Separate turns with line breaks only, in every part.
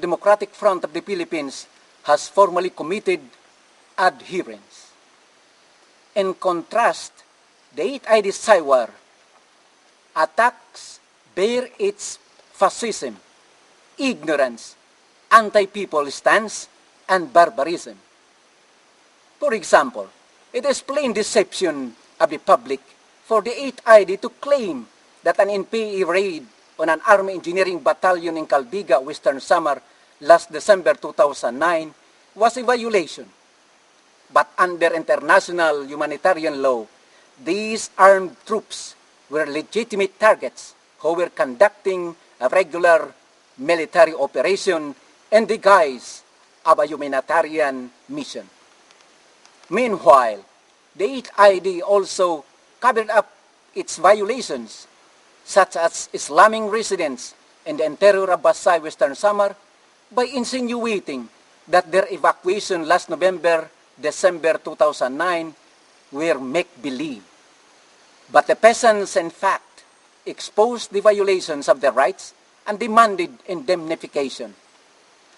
Democratic Front of the Philippines has formally committed adherence. In contrast, the 8ID Psywar attacks bear its fascism, ignorance, anti-people stance, and barbarism. For example, it is plain deception of the public for the 8ID to claim that an NPA raid on an Army Engineering Battalion in Calbiga, Western Samar, last December 2009 was a violation. But under international humanitarian law, these armed troops were legitimate targets who were conducting a regular military operation in the guise of a humanitarian mission. Meanwhile, the 8ID also covered up its violations, such as slamming residents in the interior of Basay, Western Samar, by insinuating that their evacuation last December 2009 were make-believe. But the peasants, in fact, exposed the violations of their rights and demanded indemnification,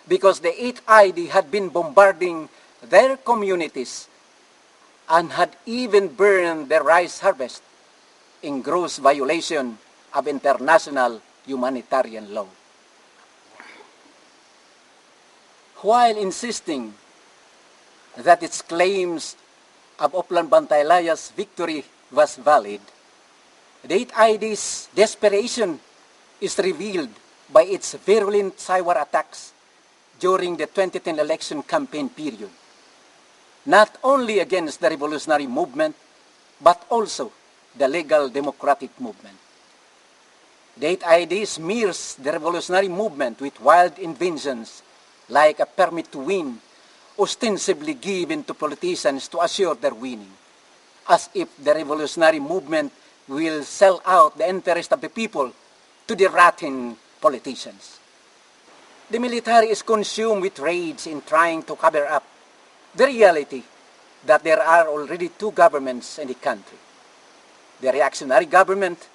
because the 8ID had been bombarding their communities and had even burned their rice harvest in gross violation of international humanitarian law. While insisting that its claims of Oplan Bantaylaya's victory was valid, the 8ID's desperation is revealed by its virulent Psywar attacks during the 2010 election campaign period, not only against the revolutionary movement, but also the legal democratic movement. The 8ID smears the revolutionary movement with wild inventions like a permit to win, ostensibly given to politicians to assure their winning, as if the revolutionary movement will sell out the interest of the people to the rotten politicians. The military is consumed with rage in trying to cover up the reality that there are already two governments in the country: the reactionary government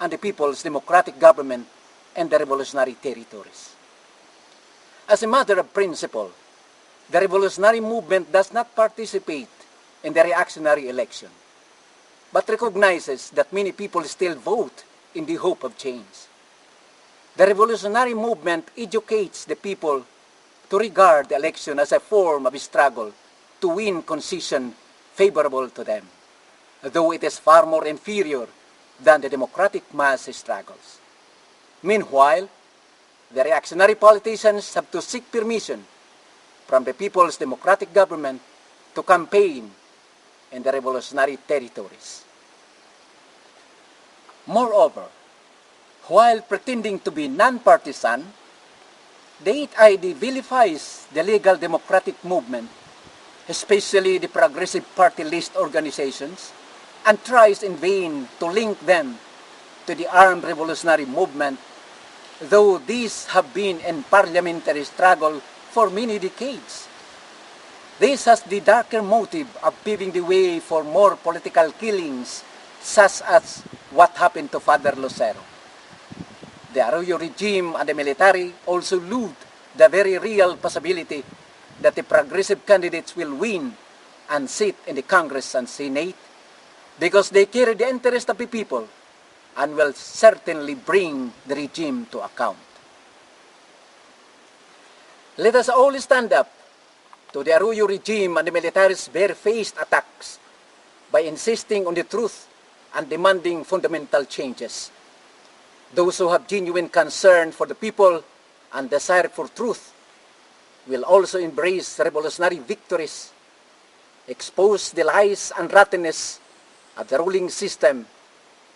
and the People's Democratic Government in the revolutionary territories. As a matter of principle, the revolutionary movement does not participate in the reactionary election, but recognizes that many people still vote in the hope of change. The revolutionary movement educates the people to regard the election as a form of struggle to win concession favorable to them, though it is far more inferior than the democratic mass struggles. Meanwhile, the reactionary politicians have to seek permission from the People's Democratic Government to campaign in the revolutionary territories. Moreover, while pretending to be non-partisan, the 8ID vilifies the legal democratic movement, especially the progressive party list organizations, and tries in vain to link them to the armed revolutionary movement, though these have been in parliamentary struggle for many decades. This has the darker motive of paving the way for more political killings, such as what happened to Father Lucero. The Arroyo regime and the military also elude the very real possibility that the progressive candidates will win and sit in the Congress and Senate, because they carry the interest of the people and will certainly bring the regime to account. Let us all stand up to the Arroyo regime and the military's barefaced attacks by insisting on the truth and demanding fundamental changes. Those who have genuine concern for the people and desire for truth will also embrace revolutionary victories, expose the lies and rottenness of the ruling system,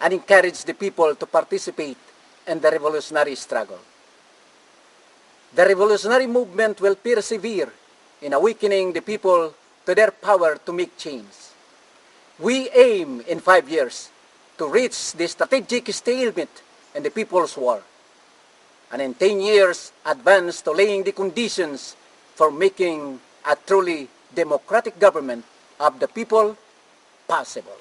and encourage the people to participate in the revolutionary struggle. The revolutionary movement will persevere in awakening the people to their power to make change. We aim in 5 years to reach the strategic stalemate in the People's War, and in 10 years advance to laying the conditions for making a truly democratic government of the people possible.